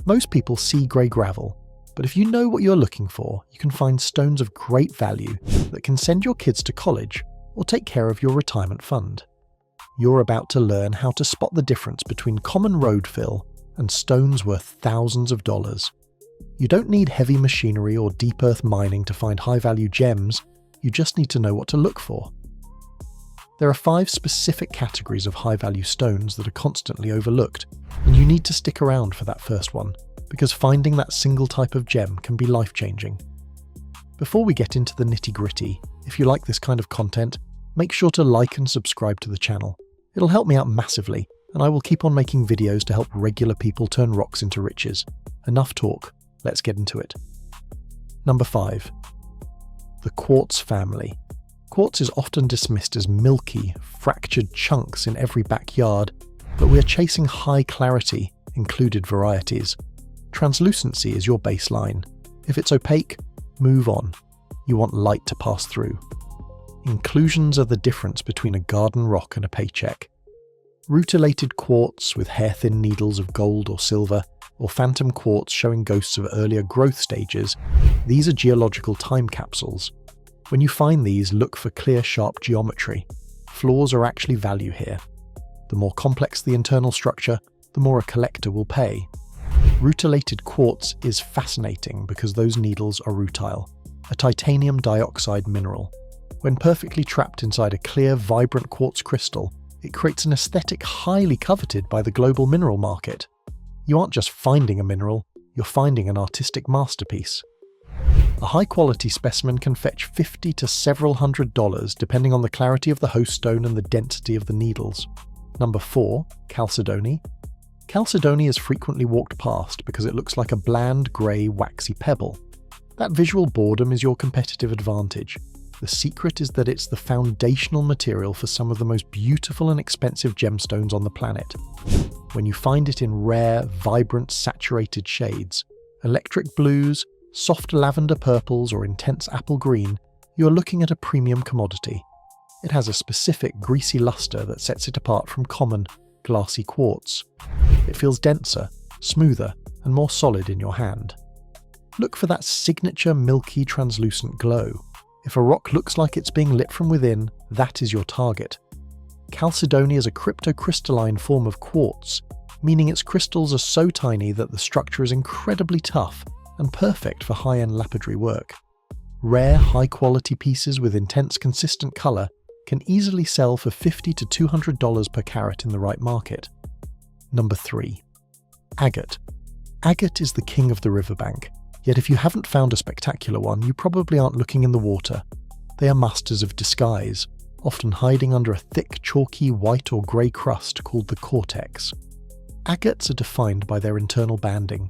Most people see grey gravel, but if you know what you're looking for, you can find stones of great value that can send your kids to college or take care of your retirement fund. You're about to learn how to spot the difference between common road fill and stones worth thousands of dollars. You don't need heavy machinery or deep earth mining to find high-value gems, you just need to know what to look for. There are 5 specific categories of high-value stones that are constantly overlooked, and you need to stick around for that first one, because finding that single type of gem can be life-changing. Before we get into the nitty-gritty, if you like this kind of content, make sure to like and subscribe to the channel. It'll help me out massively, and I will keep on making videos to help regular people turn rocks into riches. Enough talk, let's get into it. Number 5. The quartz family. Quartz is often dismissed as milky, fractured chunks in every backyard, but we're chasing high clarity, included varieties. Translucency is your baseline. If it's opaque, move on. You want light to pass through. Inclusions are the difference between a garden rock and a paycheck. Rutilated quartz with hair-thin needles of gold or silver, or phantom quartz showing ghosts of earlier growth stages, these are geological time capsules. When you find these, look for clear, sharp geometry. Flaws are actually value here. The more complex the internal structure, the more a collector will pay. Rutilated quartz is fascinating because those needles are rutile, a titanium dioxide mineral. When perfectly trapped inside a clear, vibrant quartz crystal, it creates an aesthetic highly coveted by the global mineral market. You aren't just finding a mineral, you're finding an artistic masterpiece. A high-quality specimen can fetch $50 to several $100 depending on the clarity of the host stone and the density of the needles. Number 4. Chalcedony. Chalcedony is frequently walked past because it looks like a bland, grey, waxy pebble. That visual boredom is your competitive advantage. The secret is that it's the foundational material for some of the most beautiful and expensive gemstones on the planet. When you find it in rare, vibrant, saturated shades, electric blues, soft lavender purples or intense apple green, you're looking at a premium commodity. It has a specific greasy luster that sets it apart from common, glassy quartz. It feels denser, smoother, and more solid in your hand. Look for that signature milky, translucent glow. If a rock looks like it's being lit from within, that is your target. Chalcedony is a cryptocrystalline form of quartz, meaning its crystals are so tiny that the structure is incredibly tough and perfect for high-end lapidary work. Rare, high-quality pieces with intense, consistent colour can easily sell for $50 to $200 per carat in the right market. Number 3. Agate. Agate is the king of the riverbank, yet if you haven't found a spectacular one, you probably aren't looking in the water. They are masters of disguise, often hiding under a thick, chalky white or grey crust called the cortex. Agates are defined by their internal banding.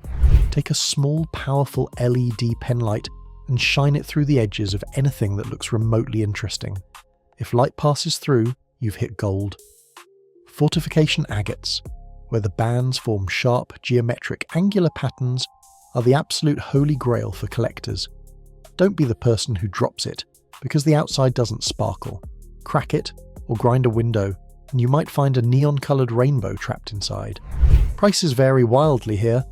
Take a small, powerful LED penlight and shine it through the edges of anything that looks remotely interesting. If light passes through, you've hit gold. Fortification agates, where the bands form sharp, geometric, angular patterns, are the absolute holy grail for collectors. Don't be the person who drops it, because the outside doesn't sparkle. Crack it, or grind a window, and you might find a neon-coloured rainbow trapped inside. Prices vary wildly here.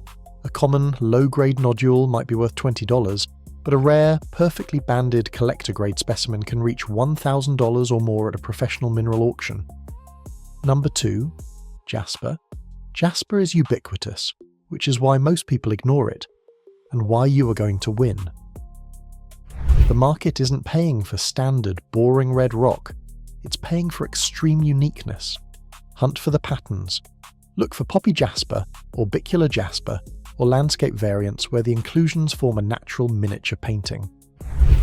A common, low-grade nodule might be worth $20, but a rare, perfectly banded collector-grade specimen can reach $1,000 or more at a professional mineral auction. Number 2. Jasper. Jasper is ubiquitous, which is why most people ignore it, and why you are going to win. The market isn't paying for standard, boring red rock. It's paying for extreme uniqueness. Hunt for the patterns. Look for poppy jasper, orbicular jasper, or landscape variants where the inclusions form a natural miniature painting.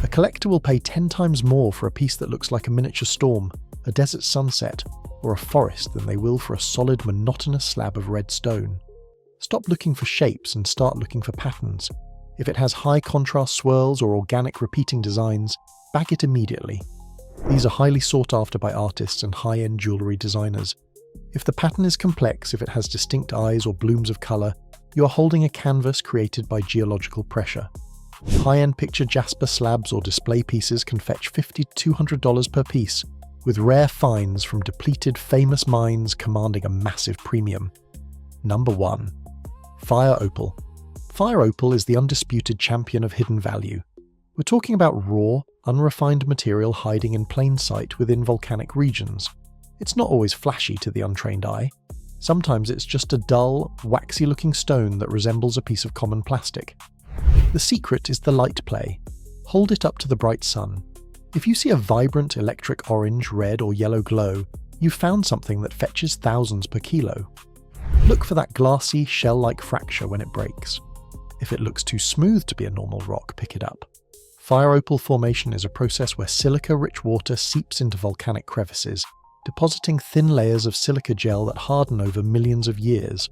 A collector will pay 10 times more for a piece that looks like a miniature storm, a desert sunset, or a forest than they will for a solid, monotonous slab of red stone. Stop looking for shapes and start looking for patterns. If it has high contrast swirls or organic repeating designs, bag it immediately. These are highly sought after by artists and high-end jewellery designers. If the pattern is complex, if it has distinct eyes or blooms of colour, you are holding a canvas created by geological pressure. High-end picture jasper slabs or display pieces can fetch $50 to $200 per piece, with rare finds from depleted famous mines commanding a massive premium. Number 1. Fire Opal. Fire Opal is the undisputed champion of hidden value. We're talking about raw, unrefined material hiding in plain sight within volcanic regions. It's not always flashy to the untrained eye. Sometimes it's just a dull, waxy-looking stone that resembles a piece of common plastic. The secret is the light play. Hold it up to the bright sun. If you see a vibrant electric orange, red or yellow glow, you've found something that fetches thousands per kilo. Look for that glassy, shell-like fracture when it breaks. If it looks too smooth to be a normal rock, pick it up. Fire opal formation is a process where silica-rich water seeps into volcanic crevices, depositing thin layers of silica gel that harden over millions of years.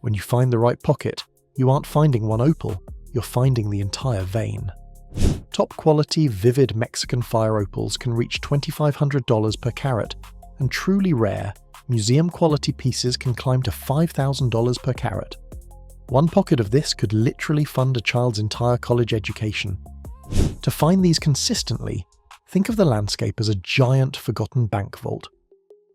When you find the right pocket, you aren't finding one opal, you're finding the entire vein. Top-quality, vivid Mexican fire opals can reach $2,500 per carat, and truly rare, museum-quality pieces can climb to $5,000 per carat. One pocket of this could literally fund a child's entire college education. To find these consistently, think of the landscape as a giant forgotten bank vault.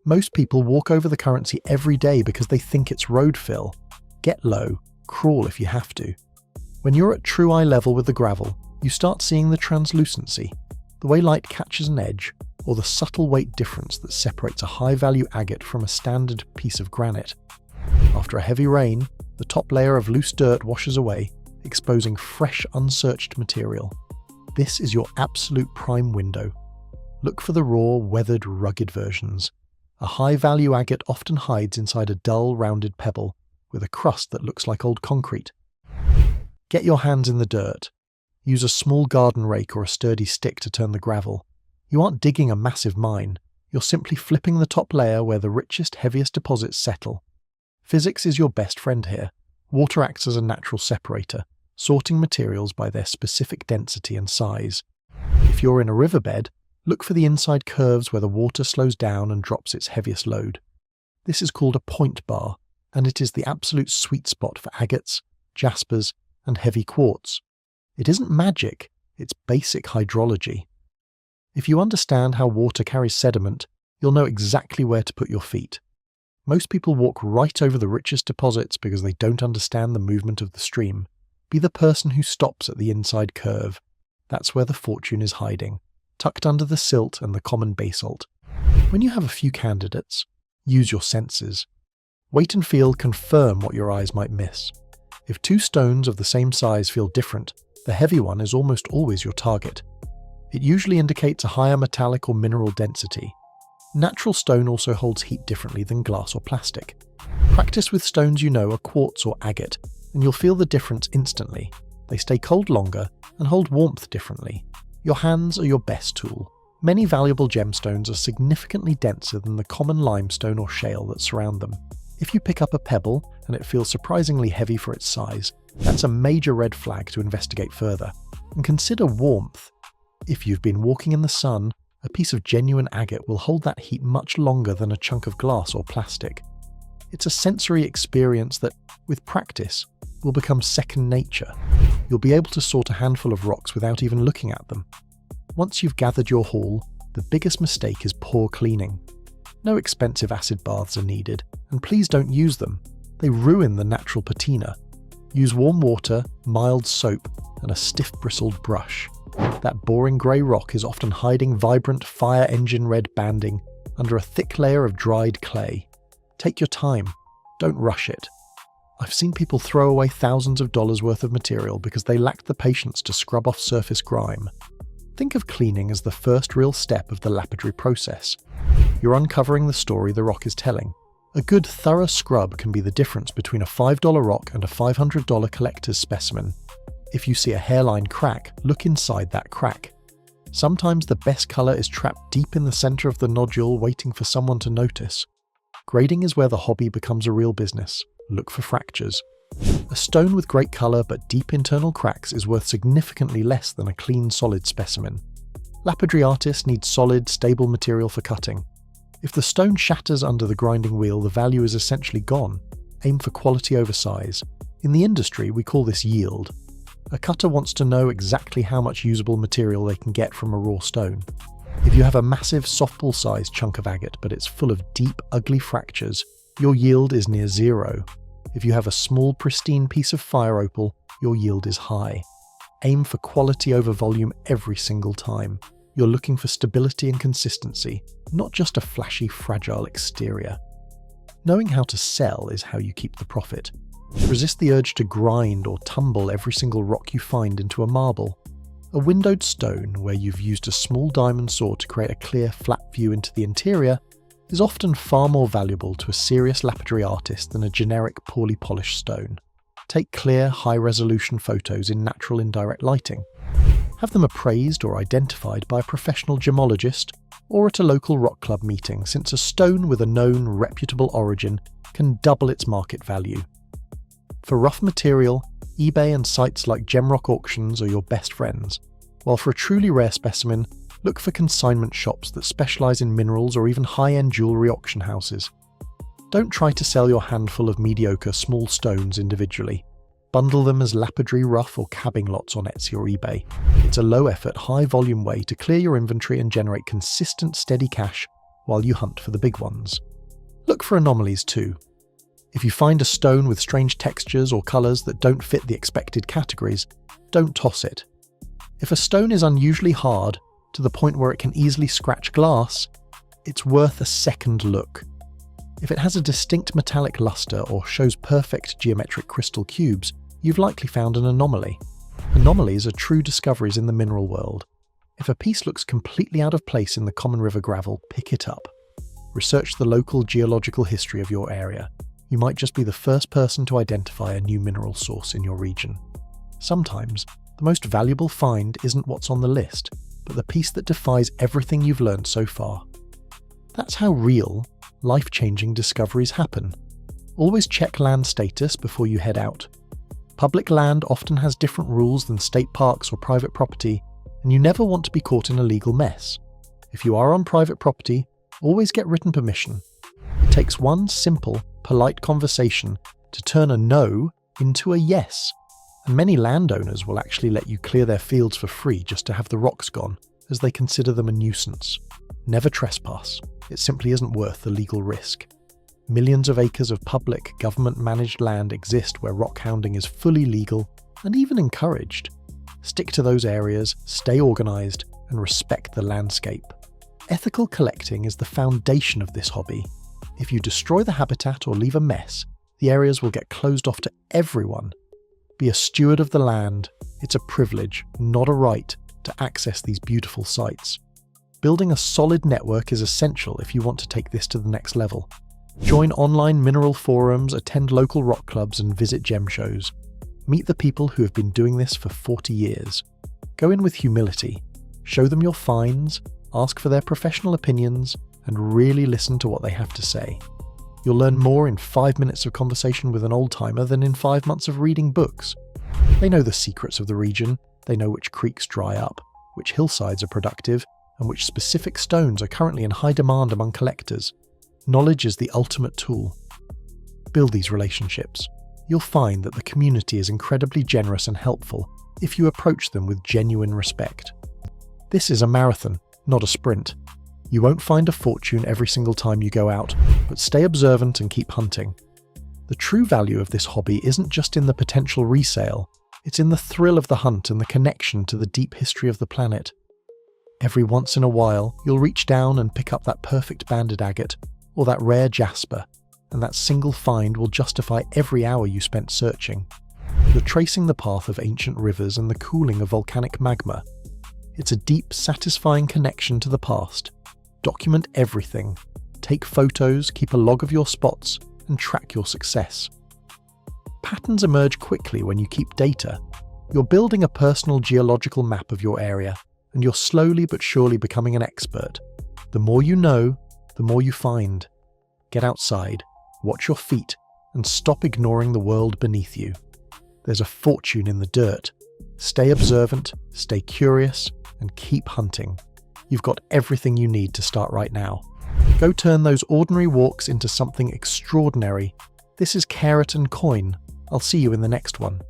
Most people walk over the currency every day because they think it's road fill. Get low, crawl if you have to. When you're at true eye level with the gravel, you start seeing the translucency, the way light catches an edge, or the subtle weight difference that separates a high-value agate from a standard piece of granite. After a heavy rain, the top layer of loose dirt washes away, exposing fresh, unsearched material. This is your absolute prime window. Look for the raw, weathered, rugged versions. A high-value agate often hides inside a dull, rounded pebble, with a crust that looks like old concrete. Get your hands in the dirt. Use a small garden rake or a sturdy stick to turn the gravel. You aren't digging a massive mine. You're simply flipping the top layer where the richest, heaviest deposits settle. Physics is your best friend here. Water acts as a natural separator, sorting materials by their specific density and size. If you're in a riverbed, look for the inside curves where the water slows down and drops its heaviest load. This is called a point bar, and it is the absolute sweet spot for agates, jaspers, and heavy quartz. It isn't magic, it's basic hydrology. If you understand how water carries sediment, you'll know exactly where to put your feet. Most people walk right over the richest deposits because they don't understand the movement of the stream. Be the person who stops at the inside curve. That's where the fortune is hiding, tucked under the silt and the common basalt. When you have a few candidates, use your senses. Wait and feel, confirm what your eyes might miss. If two stones of the same size feel different, the heavy one is almost always your target. It usually indicates a higher metallic or mineral density. Natural stone also holds heat differently than glass or plastic. Practice with stones you know are quartz or agate, and you'll feel the difference instantly. They stay cold longer and hold warmth differently. Your hands are your best tool. Many valuable gemstones are significantly denser than the common limestone or shale that surround them. If you pick up a pebble and it feels surprisingly heavy for its size, that's a major red flag to investigate further. And consider warmth. If you've been walking in the sun, a piece of genuine agate will hold that heat much longer than a chunk of glass or plastic. It's a sensory experience that, with practice, will become second nature. You'll be able to sort a handful of rocks without even looking at them. Once you've gathered your haul, the biggest mistake is poor cleaning. No expensive acid baths are needed, and please don't use them. They ruin the natural patina. Use warm water, mild soap, and a stiff-bristled brush. That boring grey rock is often hiding vibrant fire engine red banding under a thick layer of dried clay. Take your time. Don't rush it. I've seen people throw away thousands of dollars worth of material because they lacked the patience to scrub off surface grime. Think of cleaning as the first real step of the lapidary process. You're uncovering the story the rock is telling. A good, thorough scrub can be the difference between a $5 rock and a $500 collector's specimen. If you see a hairline crack, look inside that crack. Sometimes the best colour is trapped deep in the centre of the nodule waiting for someone to notice. Grading is where the hobby becomes a real business. Look for fractures. A stone with great colour but deep internal cracks is worth significantly less than a clean, solid specimen. Lapidary artists need solid, stable material for cutting. If the stone shatters under the grinding wheel, the value is essentially gone. Aim for quality over size. In the industry, we call this yield. A cutter wants to know exactly how much usable material they can get from a raw stone. If you have a massive softball-sized chunk of agate but it's full of deep, ugly fractures, your yield is near zero. If you have a small, pristine piece of fire opal your yield is high. Aim for quality over volume every single time. You're looking for stability and consistency, not just a flashy, fragile exterior. Knowing how to sell is how you keep the profit. Resist the urge to grind or tumble every single rock you find into a marble. A windowed stone, where you've used a small diamond saw to create a clear, flat view into the interior, is often far more valuable to a serious lapidary artist than a generic, poorly polished stone. Take clear, high-resolution photos in natural indirect lighting. Have them appraised or identified by a professional gemologist or at a local rock club meeting, since a stone with a known, reputable origin can double its market value. For rough material, eBay and sites like Gemrock auctions are your best friends, while for a truly rare specimen, look for consignment shops that specialise in minerals or even high-end jewellery auction houses. Don't try to sell your handful of mediocre small stones individually. Bundle them as lapidary rough or cabbing lots on Etsy or eBay. It's a low-effort, high-volume way to clear your inventory and generate consistent, steady cash while you hunt for the big ones. Look for anomalies too. If you find a stone with strange textures or colours that don't fit the expected categories, don't toss it. If a stone is unusually hard, to the point where it can easily scratch glass, it's worth a second look. If it has a distinct metallic luster or shows perfect geometric crystal cubes, you've likely found an anomaly. Anomalies are true discoveries in the mineral world. If a piece looks completely out of place in the common river gravel, pick it up. Research the local geological history of your area. You might just be the first person to identify a new mineral source in your region. Sometimes, the most valuable find isn't what's on the list, but the piece that defies everything you've learned so far. That's how real, life-changing discoveries happen. Always check land status before you head out. Public land often has different rules than state parks or private property, and you never want to be caught in a legal mess. If you are on private property, always get written permission. It takes one simple, polite conversation to turn a no into a yes. And many landowners will actually let you clear their fields for free just to have the rocks gone, as they consider them a nuisance. Never trespass. It simply isn't worth the legal risk. Millions of acres of public, government-managed land exist where rockhounding is fully legal and even encouraged. Stick to those areas, stay organised, and respect the landscape. Ethical collecting is the foundation of this hobby. If you destroy the habitat or leave a mess, the areas will get closed off to everyone. Be a steward of the land. It's a privilege, not a right, to access these beautiful sites. Building a solid network is essential if you want to take this to the next level. Join online mineral forums, attend local rock clubs, and visit gem shows. Meet the people who have been doing this for 40 years. Go in with humility. Show them your finds, ask for their professional opinions, and really listen to what they have to say. You'll learn more in 5 minutes of conversation with an old-timer than in 5 months of reading books. They know the secrets of the region, they know which creeks dry up, which hillsides are productive, and which specific stones are currently in high demand among collectors. Knowledge is the ultimate tool. Build these relationships. You'll find that the community is incredibly generous and helpful if you approach them with genuine respect. This is a marathon, not a sprint. You won't find a fortune every single time you go out, but stay observant and keep hunting. The true value of this hobby isn't just in the potential resale, it's in the thrill of the hunt and the connection to the deep history of the planet. Every once in a while, you'll reach down and pick up that perfect banded agate, or that rare Jasper, and that single find will justify every hour you spent searching. You're tracing the path of ancient rivers and the cooling of volcanic magma. It's a deep, satisfying connection to the past. Document everything. Take photos, keep a log of your spots, and track your success. Patterns emerge quickly when you keep data. You're building a personal geological map of your area, and you're slowly but surely becoming an expert. The more you know, the more you find. Get outside, watch your feet, and stop ignoring the world beneath you. There's a fortune in the dirt. Stay observant, stay curious, and keep hunting. You've got everything you need to start right now. Go turn those ordinary walks into something extraordinary. This is Carat and Coin. I'll see you in the next one.